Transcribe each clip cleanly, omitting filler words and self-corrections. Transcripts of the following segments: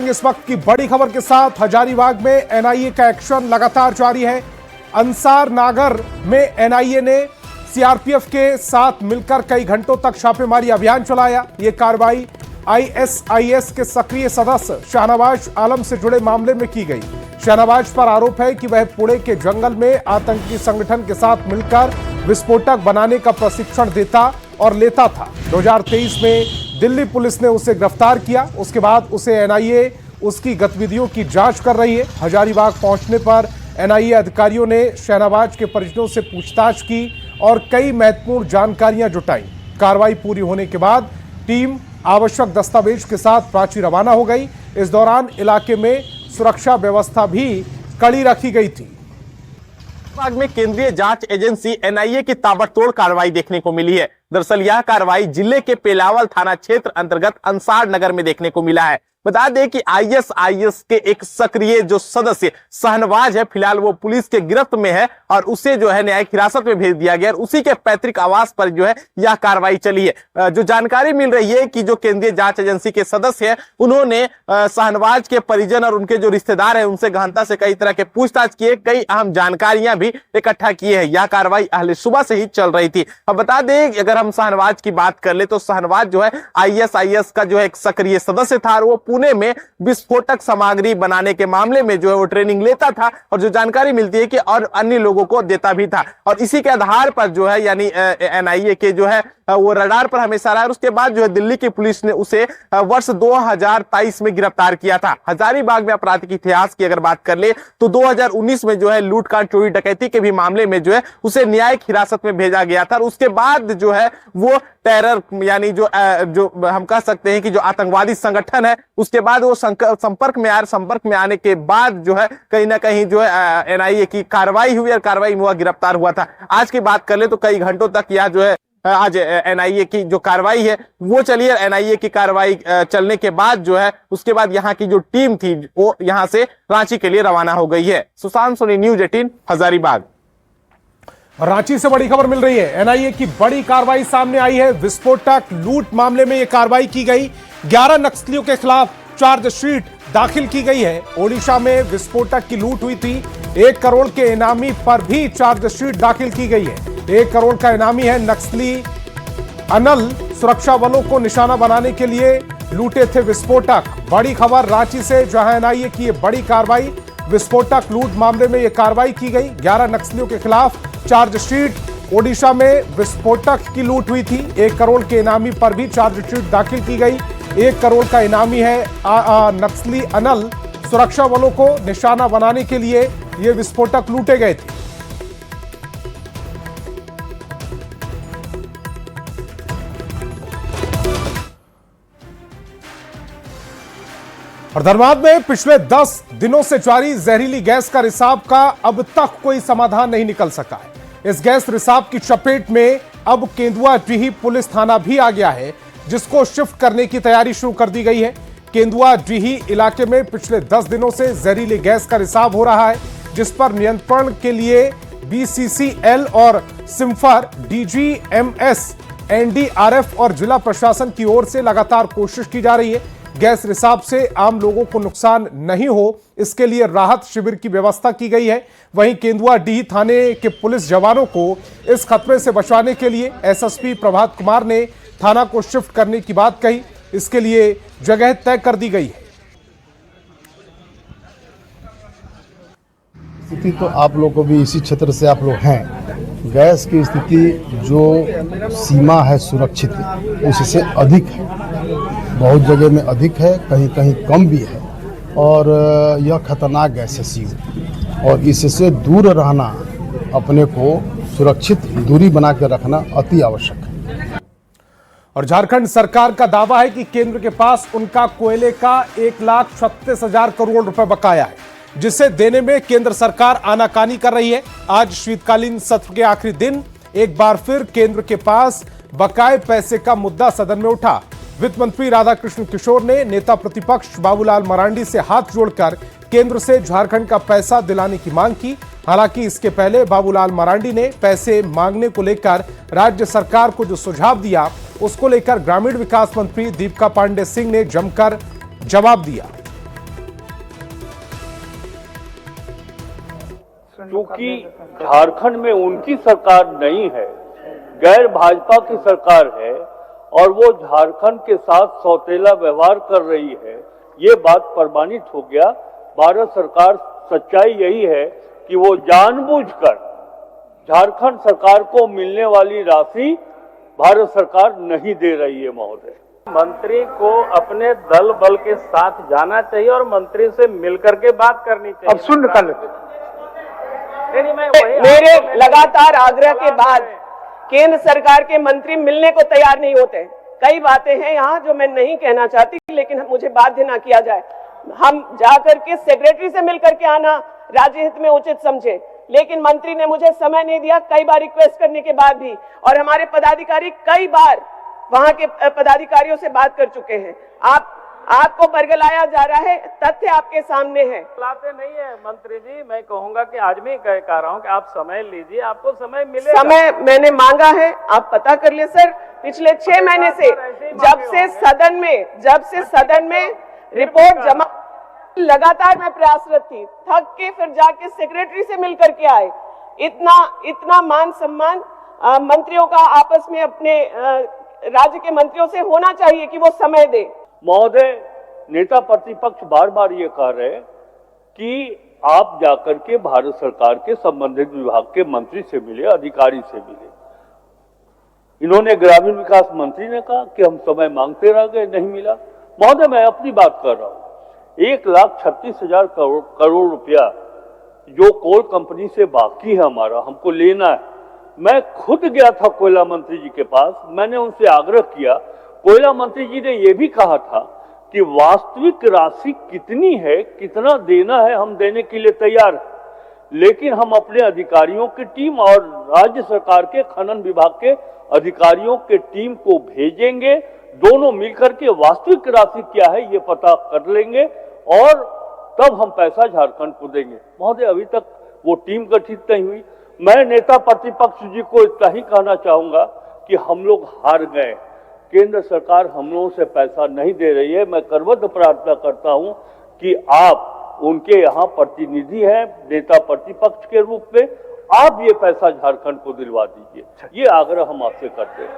बढ़ेंगे इस वक्त की बड़ी खबर के साथ। हजारीबाग में एनआईए का एक्शन लगातार जारी है। अंसार नागर में एनआईए ने सीआरपीएफ के साथ मिलकर कई घंटों तक छापेमारी अभियान चलाया। यह कार्रवाई आईएसआईएस के सक्रिय सदस्य शाहनवाज आलम से जुड़े मामले में की गई। शाहनवाज पर आरोप है कि वह पुणे के जंगल में आतंकी संगठन के साथ मिलकर विस्फोटक बनाने का प्रशिक्षण देता और लेता था। 2023 में दिल्ली पुलिस ने उसे गिरफ्तार किया। उसके बाद उसे एनआईए उसकी गतिविधियों की जांच कर रही है। हजारीबाग पहुंचने पर एनआईए अधिकारियों ने शाहनवाज के परिजनों से पूछताछ की और कई महत्वपूर्ण जानकारियां जुटाई। कार्रवाई पूरी होने के बाद टीम आवश्यक दस्तावेज के साथ रांची रवाना हो गई। इस दौरान इलाके में सुरक्षा व्यवस्था भी कड़ी रखी गई थी। हजारीबाग में केंद्रीय जांच एजेंसी एनआईए की ताबड़तोड़ कार्रवाई देखने को मिली है। दरअसल यह कार्रवाई जिले के पेलावल थाना क्षेत्र अंतर्गत अंसार नगर में देखने को मिला है। बता दें कि आईएसआईएस के एक सक्रिय जो सदस्य शाहनवाज है, फिलहाल वो पुलिस के गिरफ्त में है और उसे जो है न्यायिक हिरासत में भेज दिया गया और उसी के पैतृक आवास पर जो है यह कार्रवाई चली है। जो जानकारी मिल रही है कि जो केंद्रीय जांच एजेंसी के सदस्य हैं, उन्होंने शाहनवाज के परिजन और उनके जो रिश्तेदार हैं उनसे गहनता से कई तरह के पूछताछ किए, कई अहम जानकारियां भी इकट्ठा किए हैं। यह कार्रवाई अहले सुबह से ही चल रही थी। अब बता दें, अगर हम शाहनवाज की बात कर ले तो शाहनवाज जो है आईएसआईएस का जो है एक सक्रिय सदस्य था और वो पुणे में विस्फोटक सामग्री बनाने के मामले में जो है वो ट्रेनिंग लेता था और जो जानकारी मिलती है कि और अन्य लोगों को देता भी था और इसी के आधार पर जो है यानी एनआईए के जो है वो रडार पर हमेशा रहा। और उसके बाद जो है दिल्ली की पुलिस ने उसे वर्ष 2023 में गिरफ्तार किया था। हजारीबाग में आपराधिक इतिहास की अगर बात कर ले तो 2019 में जो है लूटकांड चोरी डकैती के भी मामले में जो है उसे न्यायिक हिरासत में भेजा गया था और उसके बाद जो है वो टेरर यानी जो हम कह सकते हैं कि जो आतंकवादी संगठन है उसके बाद वो संपर्क में आने के बाद जो है कहीं ना कहीं जो है एनआईए की कार्रवाई हुई और कार्रवाई में वह गिरफ्तार हुआ था। आज की बात कर ले तो कई घंटों तक यह जो है आज एनआईए की जो कार्रवाई है वो चली है। एनआईए की कार्रवाई चलने के बाद जो है उसके बाद यहाँ की जो टीम थी वो यहाँ से रांची के लिए रवाना हो गई है। सुशांत सोनी, न्यूज 18 हजारीबाग। रांची से बड़ी खबर मिल रही है। एनआईए की बड़ी कार्रवाई सामने आई है। विस्फोटक लूट मामले में यह कार्रवाई की गई। 11 नक्सलियों के खिलाफ चार्जशीट दाखिल की गई है। ओडिशा में विस्फोटक की लूट हुई थी। 1 करोड़ के इनामी पर भी चार्जशीट दाखिल की गई है। 1 करोड़ का इनामी है। नक्सली अनल सुरक्षा बलों को निशाना बनाने के लिए लूटे थे विस्फोटक। बड़ी खबर रांची से, जहां एनआईए की बड़ी कार्रवाई। विस्फोटक लूट मामले में यह कार्रवाई की गई। 11 नक्सलियों के खिलाफ चार्जशीट। ओडिशा में विस्फोटक की लूट हुई थी। 1 करोड़ के इनामी पर भी चार्जशीट दाखिल की गई। 1 करोड़ का इनामी है। नक्सली अनल सुरक्षा बलों को निशाना बनाने के लिए ये विस्फोटक लूटे गए थे। और धनबाद में पिछले 10 दिनों से जारी जहरीली गैस का रिसाव का अब तक कोई समाधान नहीं निकल सका है। इस गैस रिसाव की चपेट में अब केंदुआ डीही पुलिस थाना भी आ गया है, जिसको शिफ्ट करने की तैयारी शुरू कर दी गई है। केंदुआ डीही इलाके में पिछले 10 दिनों से जहरीली गैस का रिसाव हो रहा है, जिस पर नियंत्रण के लिए बीसीसीएल और सिम्फर, डीजीएमएस, एनडीआरएफ और जिला प्रशासन की ओर से लगातार कोशिश की जा रही है। गैस रिसाव से आम लोगों को नुकसान नहीं हो, इसके लिए राहत शिविर की व्यवस्था की गई है। वहीं केंदुआ डीही थाने के पुलिस जवानों को इस खतरे से बचाने के लिए एसएसपी प्रभात कुमार ने थाना को शिफ्ट करने की बात कही। इसके लिए जगह तय कर दी गई है। स्थिति तो आप लोग को भी इसी क्षेत्र से आप लोग हैं। गैस की स्थिति जो सीमा है सुरक्षित, उससे अधिक है। बहुत जगह में अधिक है, कहीं कहीं कम भी है और यह खतरनाक गैस है CO और इससे दूर रहना, अपने को सुरक्षित दूरी बना के रखना अति आवश्यक है। और झारखंड सरकार का दावा है कि केंद्र के पास उनका कोयले का 1,36,000 करोड़ रुपए बकाया है, जिसे देने में केंद्र सरकार आनाकानी कर रही है। आज शीतकालीन सत्र के आखिरी दिन एक बार फिर केंद्र के पास बकाए पैसे का मुद्दा सदन में उठा। वित्त मंत्री राधाकृष्ण किशोर ने नेता प्रतिपक्ष बाबूलाल मरांडी से हाथ जोड़कर केंद्र से झारखंड का पैसा दिलाने की मांग की। हालांकि इसके पहले बाबूलाल मरांडी ने पैसे मांगने को लेकर राज्य सरकार को जो सुझाव दिया, उसको लेकर ग्रामीण विकास मंत्री दीपिका पांडे सिंह ने जमकर जवाब दिया। क्योंकि झारखंड में उनकी सरकार नहीं है, गैर भाजपा की सरकार है और वो झारखंड के साथ सौतेला व्यवहार कर रही है, ये बात प्रमाणित हो गया। भारत सरकार, सच्चाई यही है कि वो जानबूझकर झारखंड सरकार को मिलने वाली राशि भारत सरकार नहीं दे रही है। महोदय, मंत्री को अपने दल बल के साथ जाना चाहिए और मंत्री से मिलकर के बात करनी चाहिए। अब सुन कर मेरे लगातार आग्रह के बाद केंद्र सरकार के मंत्री मिलने को तैयार नहीं होते। कई बातें हैं यहाँ जो मैं नहीं कहना चाहती, लेकिन मुझे बाध्य ना किया जाए। हम जाकर के सेक्रेटरी से मिलकर के आना राज्य हित में उचित समझे, लेकिन मंत्री ने मुझे समय नहीं दिया, कई बार रिक्वेस्ट करने के बाद भी। और हमारे पदाधिकारी कई बार वहां के पदाधिकारियों से बात कर चुके हैं। आपको बरगलाया जा रहा है, तथ्य आपके सामने है। लाते नहीं है मंत्री जी, मैं कहूंगा कि आज मैं कह रहा हूं कि आप समय लीजिए, आपको समय मिलेगा। समय मैंने मांगा है, आप पता कर ले सर। पिछले 6 महीने से जब से सदन में रिपोर्ट जमा, लगातार मैं प्रयासरत थी, थक के फिर जाके सेक्रेटरी से मिलकर के आए। इतना मान सम्मान मंत्रियों का आपस में अपने राज्य के मंत्रियों से होना चाहिए कि वो समय दे। महोदय, नेता प्रतिपक्ष बार बार ये कह रहे कि आप जाकर के भारत सरकार के संबंधित विभाग के मंत्री से मिले, अधिकारी से मिले। इन्होंने ग्रामीण विकास मंत्री ने कहा कि हम समय मांगते रह गए, नहीं मिला। महोदय, मैं अपनी बात कर रहा हूं। 1,36,000 करोड़ रुपया जो कोल कंपनी से बाकी है हमारा, हमको लेना है। मैं खुद गया था कोयला मंत्री जी के पास, मैंने उनसे आग्रह किया। कोयला मंत्री जी ने यह भी कहा था कि वास्तविक राशि कितनी है, कितना देना है, हम देने के लिए तैयार हैं। लेकिन हम अपने अधिकारियों की टीम और राज्य सरकार के खनन विभाग के अधिकारियों के टीम को भेजेंगे, दोनों मिलकर के वास्तविक राशि क्या है ये पता कर लेंगे और तब हम पैसा झारखंड को देंगे। महोदय, अभी तक वो टीम गठित नहीं हुई। मैं नेता प्रतिपक्ष जी को इतना ही कहना चाहूंगा कि हम लोग हार गए, केंद्र सरकार हम लोगों से पैसा नहीं दे रही है। मैं करबद्ध प्रार्थना करता हूं कि आप उनके यहाँ प्रतिनिधि हैं, नेता प्रतिपक्ष के रूप में, आप ये पैसा झारखंड को दिलवा दीजिए, ये आग्रह हम आपसे करते हैं।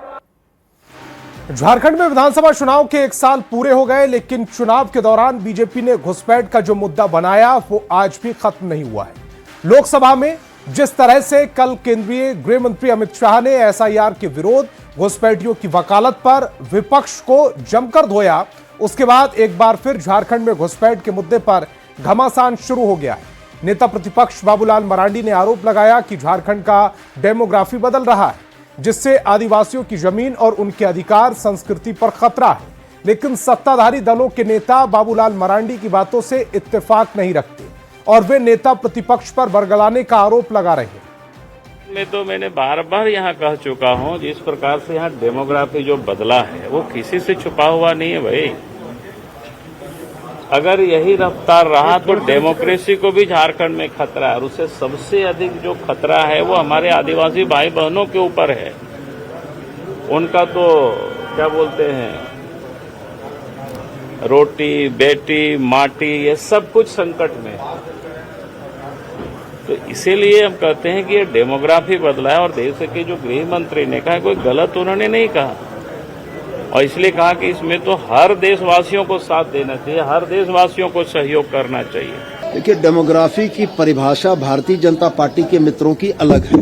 झारखंड में विधानसभा चुनाव के 1 साल पूरे हो गए, लेकिन चुनाव के दौरान बीजेपी ने घुसपैठ का जो मुद्दा बनाया वो आज भी खत्म नहीं हुआ है। लोकसभा में जिस तरह से कल केंद्रीय गृह मंत्री अमित शाह ने एसआईआर के विरोध, घुसपैठियों की वकालत पर विपक्ष को जमकर धोया, उसके बाद एक बार फिर झारखंड में घुसपैठ के मुद्दे पर घमासान शुरू हो गया है। नेता प्रतिपक्ष बाबूलाल मरांडी ने आरोप लगाया कि झारखंड का डेमोग्राफी बदल रहा है, जिससे आदिवासियों की जमीन और उनके अधिकार, संस्कृति पर खतरा है। लेकिन सत्ताधारी दलों के नेता बाबूलाल मरांडी की बातों से इत्तेफाक नहीं रखते और वे नेता प्रतिपक्ष पर बरगलाने का आरोप लगा रहे हैं। मैं तो मैंने बार बार यहाँ कह चुका हूँ, जिस प्रकार से यहाँ डेमोग्राफी जो बदला है वो किसी से छुपा हुआ नहीं है भाई। अगर यही रफ्तार रहा तो डेमोक्रेसी को भी झारखंड में खतरा है, और उससे सबसे अधिक जो खतरा है वो हमारे आदिवासी भाई बहनों के ऊपर है। उनका तो क्या बोलते हैं, रोटी, बेटी, माटी, ये सब कुछ संकट में है। तो इसीलिए हम कहते हैं कि ये डेमोग्राफी बदला है, और देश के जो गृह मंत्री ने कहा कोई गलत उन्होंने नहीं कहा, और इसलिए कहा कि इसमें तो हर देशवासियों को साथ देना चाहिए, हर देशवासियों को सहयोग करना चाहिए। देखिए, डेमोग्राफी की परिभाषा भारतीय जनता पार्टी के मित्रों की अलग है।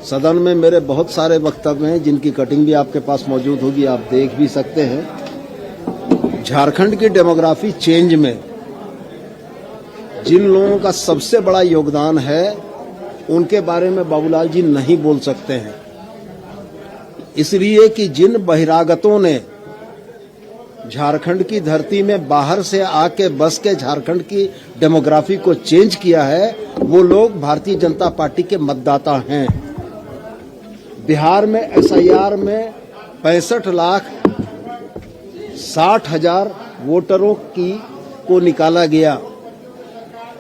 सदन में मेरे बहुत सारे वक्तव्य हैं जिनकी कटिंग भी आपके पास मौजूद होगी, आप देख भी सकते हैं। झारखंड की डेमोग्राफी चेंज में जिन लोगों का सबसे बड़ा योगदान है उनके बारे में बाबूलाल जी नहीं बोल सकते हैं, इसलिए कि जिन बहिरागतों ने झारखंड की धरती में बाहर से आके बस के झारखंड की डेमोग्राफी को चेंज किया है, वो लोग भारतीय जनता पार्टी के मतदाता हैं। बिहार में एसआईआर में 65,60,000 वोटरों को निकाला गया,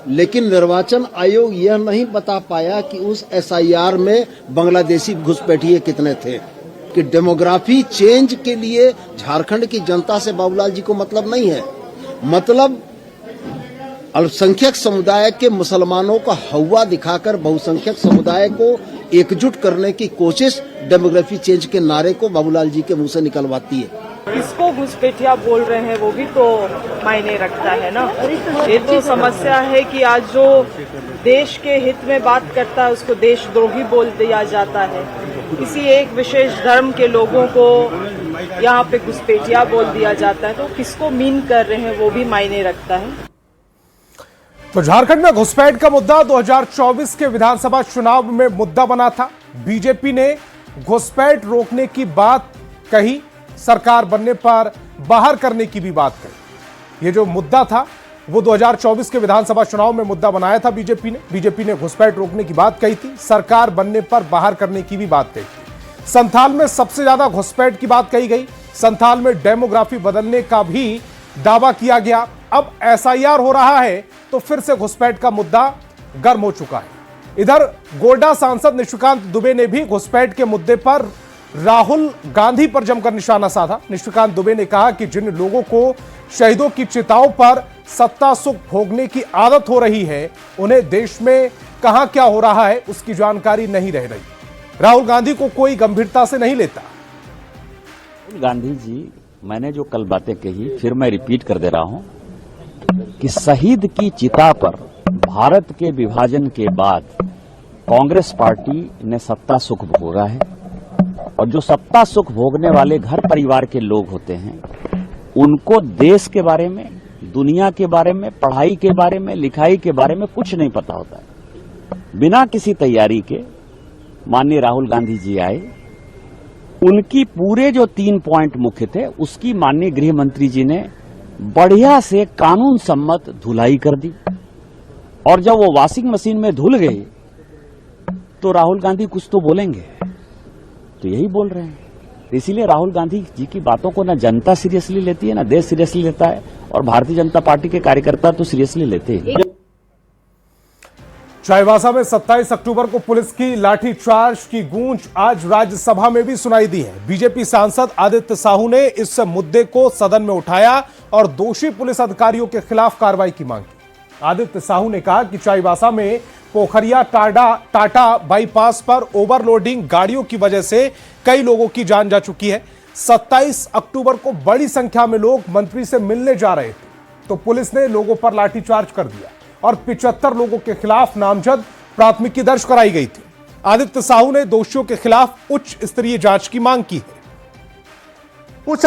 लेकिन निर्वाचन आयोग यह नहीं बता पाया कि उस एसआईआर में बांग्लादेशी घुसपैठिए कितने थे। कि डेमोग्राफी चेंज के लिए झारखंड की जनता से बाबूलाल जी को मतलब नहीं है। मतलब अल्पसंख्यक समुदाय के मुसलमानों का हवा दिखाकर बहुसंख्यक समुदाय को एकजुट करने की कोशिश डेमोग्राफी चेंज के नारे को बाबूलाल जी के मुंह से निकलवाती है। किसको घुसपैठिया बोल रहे हैं वो भी तो मायने रखता है ना। ये तो समस्या है कि आज जो देश के हित में बात करता है उसको देशद्रोही बोल दिया जाता है। किसी एक विशेष धर्म के लोगों को यहाँ पे घुसपैठिया बोल दिया जाता है, तो किसको मीन कर रहे हैं वो भी मायने रखता है। तो झारखंड में घुसपैठ का मुद्दा 2024 के विधानसभा चुनाव में मुद्दा बना था। बीजेपी ने घुसपैठ रोकने की बात कही, सरकार बनने पर बाहर करने की भी बात कही। ये जो मुद्दा था वो 2024 के विधानसभा चुनाव में मुद्दा बनाया था बीजेपी ने घुसपैठ रोकने की बात कही थी, सरकार बनने पर बाहर करने की भी बात कही थी। संथाल में सबसे ज्यादा घुसपैठ की बात कही गई। संथाल में डेमोग्राफी बदलने का भी दावा किया गया। अब एसआईआर हो रहा है तो फिर से घुसपैठ का मुद्दा गर्म हो चुका है। इधर गोड्डा सांसद निशिकांत दुबे ने भी घुसपैठ के मुद्दे पर राहुल गांधी पर जमकर निशाना साधा। निशिकांत दुबे ने कहा कि जिन लोगों को शहीदों की चिताओं पर सत्ता सुख भोगने की आदत हो रही है, उन्हें देश में कहां क्या हो रहा है उसकी जानकारी नहीं रह रही। राहुल गांधी को कोई गंभीरता से नहीं लेता। गांधी जी, मैंने जो कल बातें कही फिर मैं रिपीट कर दे रहा हूं कि शहीद की चिता पर भारत के विभाजन के बाद कांग्रेस पार्टी ने सत्ता सुख भोगा है, और जो सत्ता सुख भोगने वाले घर परिवार के लोग होते हैं उनको देश के बारे में, दुनिया के बारे में, पढ़ाई के बारे में, लिखाई के बारे में कुछ नहीं पता होता है। बिना किसी तैयारी के माननीय राहुल गांधी जी आए, उनकी पूरे जो 3 पॉइंट मुख्य थे उसकी माननीय गृह मंत्री जी ने बढ़िया से कानून सम्मत धुलाई कर दी, और जब वो वॉशिंग मशीन में धुल गई तो राहुल गांधी कुछ तो बोलेंगे, तो यही बोल रहे हैं। तो इसीलिए राहुल गांधी जी की बातों को ना जनता सीरियसली लेती है, ना देश सीरियसली लेता है, और भारतीय जनता पार्टी के कार्यकर्ता तो सीरियसली लेते हैं। चाईबासा में 27 अक्टूबर को पुलिस की लाठीचार्ज की गूंज आज राज्यसभा में भी सुनाई दी है। बीजेपी सांसद आदित्य साहू ने इस मुद्दे को सदन में उठाया और दोषी पुलिस अधिकारियों के खिलाफ कार्रवाई की मांग की। आदित्य साहू ने कहा कि चाईबासा में पोखरिया टाटा बाईपास पर ओवरलोडिंग गाड़ियों की वजह से कई लोगों की जान जा चुकी है। 27 अक्टूबर को बड़ी संख्या में लोग मंत्री से मिलने जा रहे थे, तो पुलिस ने लोगों पर लाठीचार्ज कर दिया और 75 लोगों के खिलाफ नामजद प्राथमिकी दर्ज कराई गई थी। आदित्य साहू ने दोषियों के खिलाफ उच्च स्तरीय जांच की मांग की है। उस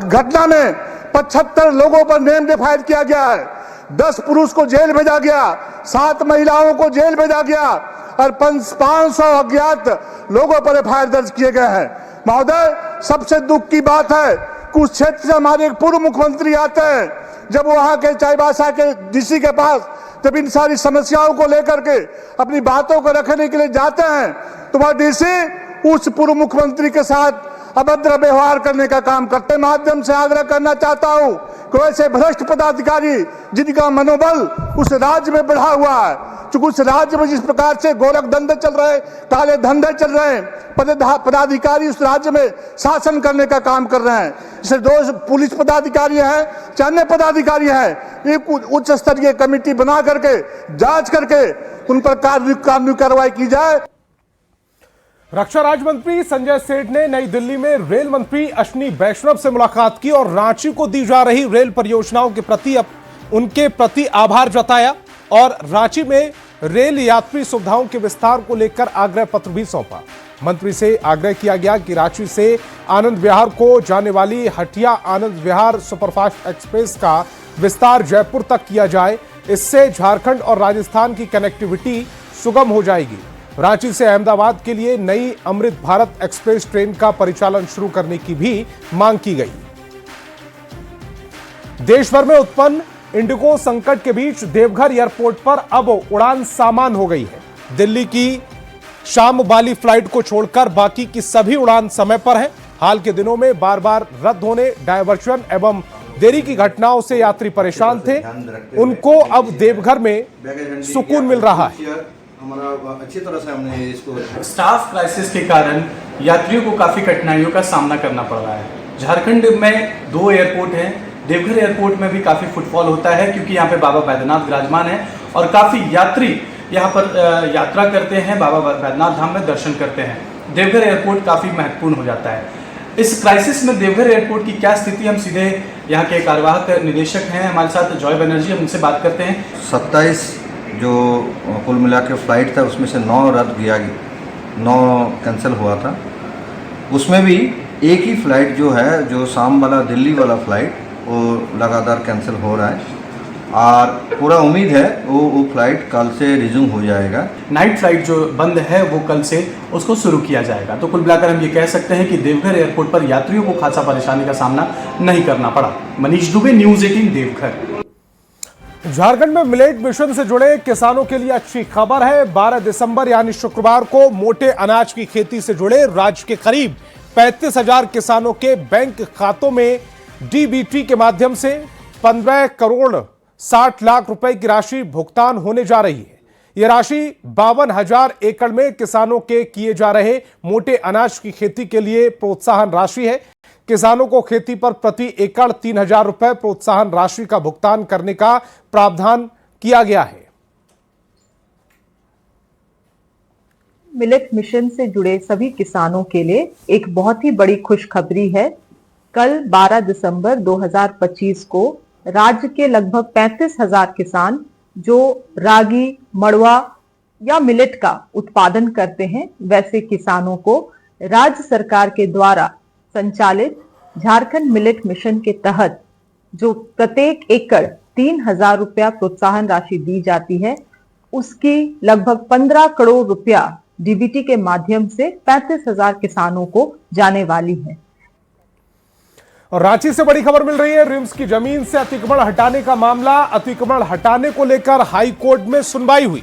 घटना में 75 लोगों पर नेम डिफाइड किया गया है, 10 पुरुष को जेल भेजा गया, 7 महिलाओं को जेल भेजा गया और 500 अज्ञात लोगों पर एफआईआर दर्ज किए गए हैं। महोदय, सबसे दुख की बात है कि उस क्षेत्र से हमारे एक पूर्व मुख्यमंत्री आते हैं, जब वहां के चाईबासा के डीसी के पास जब इन सारी समस्याओं को लेकर के अपनी बातों को रखने के लिए जाते हैं, तो वह डीसी उस पूर्व मुख्यमंत्री के साथ अभद्र व्यवहार करने का काम करते। माध्यम से आग्रह करना चाहता हूं कि ऐसे भ्रष्ट पदाधिकारी जिनका मनोबल उस राज्य में बढ़ा हुआ है, चूंकि उस राज्य में जिस प्रकार से गोरख धंधे चल रहे, काले धंधे चल रहे, पदाधिकारी उस राज्य में शासन करने का काम कर रहे हैं। जैसे 2 पुलिस पदाधिकारी हैं, चाहे अन्य पदाधिकारी हैं, एक उच्च स्तरीय कमेटी बना करके जांच करके उन पर कानूनी कार्रवाई की जाए। रक्षा राज्य मंत्री संजय सेठ ने नई दिल्ली में रेल मंत्री अश्विनी वैष्णव से मुलाकात की और रांची को दी जा रही रेल परियोजनाओं के प्रति उनके प्रति आभार जताया और रांची में रेल यात्री सुविधाओं के विस्तार को लेकर आग्रह पत्र भी सौंपा। मंत्री से आग्रह किया गया कि रांची से आनंद विहार को जाने वाली हटिया आनंद विहार सुपरफास्ट एक्सप्रेस का विस्तार जयपुर तक किया जाए। इससे झारखंड और राजस्थान की कनेक्टिविटी सुगम हो जाएगी। रांची से अहमदाबाद के लिए नई अमृत भारत एक्सप्रेस ट्रेन का परिचालन शुरू करने की भी मांग की गई। देश भर में उत्पन्न इंडिगो संकट के बीच देवघर एयरपोर्ट पर अब उड़ान सामान हो गई है। दिल्ली की शाम वाली फ्लाइट को छोड़कर बाकी की सभी उड़ान समय पर है। हाल के दिनों में बार बार रद्द होने, डायवर्शन एवं देरी की घटनाओं से यात्री परेशान थे। उनको अब देवघर में सुकून मिल रहा है। हमारा अच्छी तरह से हमने इसको स्टाफ क्राइसिस के कारण यात्रियों को काफ़ी कठिनाइयों का सामना करना पड़ रहा है। झारखंड में 2 एयरपोर्ट हैं देवघर एयरपोर्ट में भी काफ़ी फुटफॉल होता है, क्योंकि यहाँ पे बाबा बैद्यनाथ विराजमान है और काफ़ी यात्री यहाँ पर यात्रा करते हैं, बाबा बैद्यनाथ धाम में दर्शन करते हैं। देवघर एयरपोर्ट काफ़ी महत्वपूर्ण हो जाता है। इस क्राइसिस में देवघर एयरपोर्ट की क्या स्थिति, हम सीधे यहाँ के कार्यवाहक निदेशक हैं हमारे साथ जॉय बनर्जी, हम उनसे बात करते हैं। 27 जो कुल मिला के फ्लाइट था उसमें से 9 रद्द किया गया, 9 कैंसिल हुआ था। उसमें भी एक ही फ्लाइट जो है, जो शाम वाला दिल्ली वाला फ्लाइट, वो लगातार कैंसिल हो रहा है और पूरा उम्मीद है वो फ्लाइट कल से रिज्यूम हो जाएगा। नाइट फ्लाइट जो बंद है वो कल से उसको शुरू किया जाएगा। तो कुल मिलाकर हम ये कह सकते हैं कि देवघर एयरपोर्ट पर यात्रियों को खासा परेशानी का सामना नहीं करना पड़ा। मनीष दुबे, न्यूज़ 18 देवघर। झारखंड में मिलेट मिशन से जुड़े किसानों के लिए अच्छी खबर है। 12 दिसंबर यानी शुक्रवार को मोटे अनाज की खेती से जुड़े राज्य के करीब 35,000 किसानों के बैंक खातों में डीबीटी के माध्यम से 15 करोड़ 60 लाख रुपए की राशि भुगतान होने जा रही है। यह राशि 52,000 एकड़ में किसानों के किए जा रहे मोटे अनाज की खेती के लिए प्रोत्साहन राशि है। किसानों को खेती पर प्रति एकड़ 3,000 रुपए प्रोत्साहन राशि का भुगतान करने का प्रावधान किया गया है। मिलेट मिशन से जुड़े सभी किसानों के लिए एक बहुत ही बड़ी खुशखबरी है। कल 12 दिसंबर 2025 को राज्य के लगभग 35,000 किसान जो रागी, मड़वा या मिलेट का उत्पादन करते हैं, वैसे किसानों को राज्य सरकार के द्वारा संचालित झारखंड मिलेट मिशन के तहत जो प्रत्येक एकड़ 3,000 रुपया प्रोत्साहन राशि दी जाती है, उसकी लगभग 15 करोड़ रुपया डीबीटी के माध्यम से 35,000 किसानों को जाने वाली है। और रांची से बड़ी खबर मिल रही है। रिम्स की जमीन से अतिक्रमण हटाने का मामला, अतिक्रमण हटाने को लेकर हाई कोर्ट में सुनवाई हुई।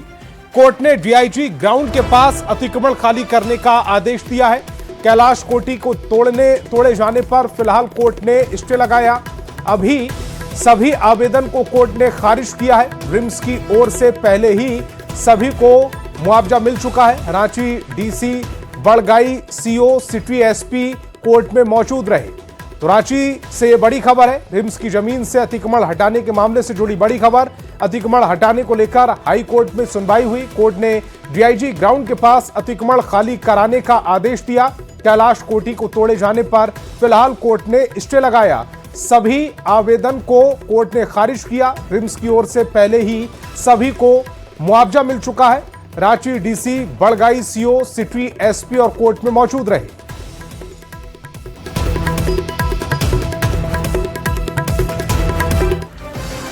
कोर्ट ने डीआईजी ग्राउंड के पास अतिक्रमण खाली करने का आदेश दिया है। कैलाश कोठी को तोड़े जाने पर फिलहाल कोर्ट ने स्टे लगाया। अभी सभी आवेदन को कोर्ट ने खारिज किया है। रिम्स की ओर से पहले ही सभी को मुआवजा मिल चुका है। Ranchi DC, Bargai CO, city SP court में मौजूद रहे। तो रांची से ये बड़ी खबर है। रिम्स की जमीन से अतिक्रमण हटाने के मामले से जुड़ी बड़ी खबर। अतिक्रमण हटाने को लेकर हाई कोर्ट में सुनवाई हुई। कोर्ट ने डीआईजी ग्राउंड के पास अतिक्रमण खाली कराने का आदेश दिया। कैलाश कोठी को तोड़े जाने पर फिलहाल कोर्ट ने स्टे लगाया। सभी आवेदन को कोर्ट ने खारिज किया। रिम्स की ओर से पहले ही सभी को मुआवजा मिल चुका है। Ranchi DC, Bargai CO, city SP और कोर्ट में मौजूद रहे।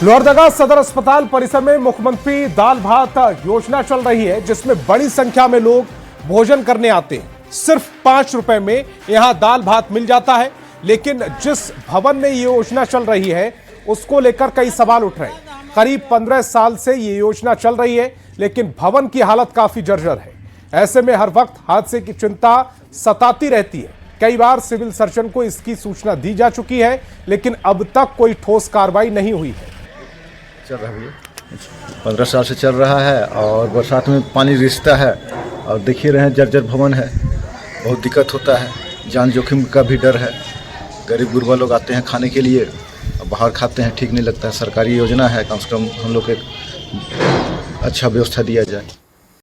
लोहरदगा सदर अस्पताल परिसर में मुख्यमंत्री दाल भात योजना चल रही है, जिसमें बड़ी संख्या में लोग भोजन करने आते हैं। सिर्फ 5 रुपए में यहां दाल भात मिल जाता है। लेकिन जिस भवन में ये योजना चल रही है उसको लेकर कई सवाल उठ रहे हैं। करीब 15 साल से ये योजना चल रही है, लेकिन भवन की हालत काफी जर्जर है। ऐसे में हर वक्त हादसे की चिंता सताती रहती है। कई बार सिविल सर्जन को इसकी सूचना दी जा चुकी है, लेकिन अब तक कोई ठोस कार्रवाई नहीं हुई है। चल रहा है 15 साल से चल रहा है और बरसात में पानी रिसता है और देखिए रहे हैं जर्जर भवन है, बहुत दिक्कत होता है, जान जोखिम का भी डर है। गरीब गुरबा लोग आते हैं खाने के लिए, बाहर खाते हैं, ठीक नहीं लगता है। सरकारी योजना है, कम से कम हम लोग को अच्छा व्यवस्था दिया जाए।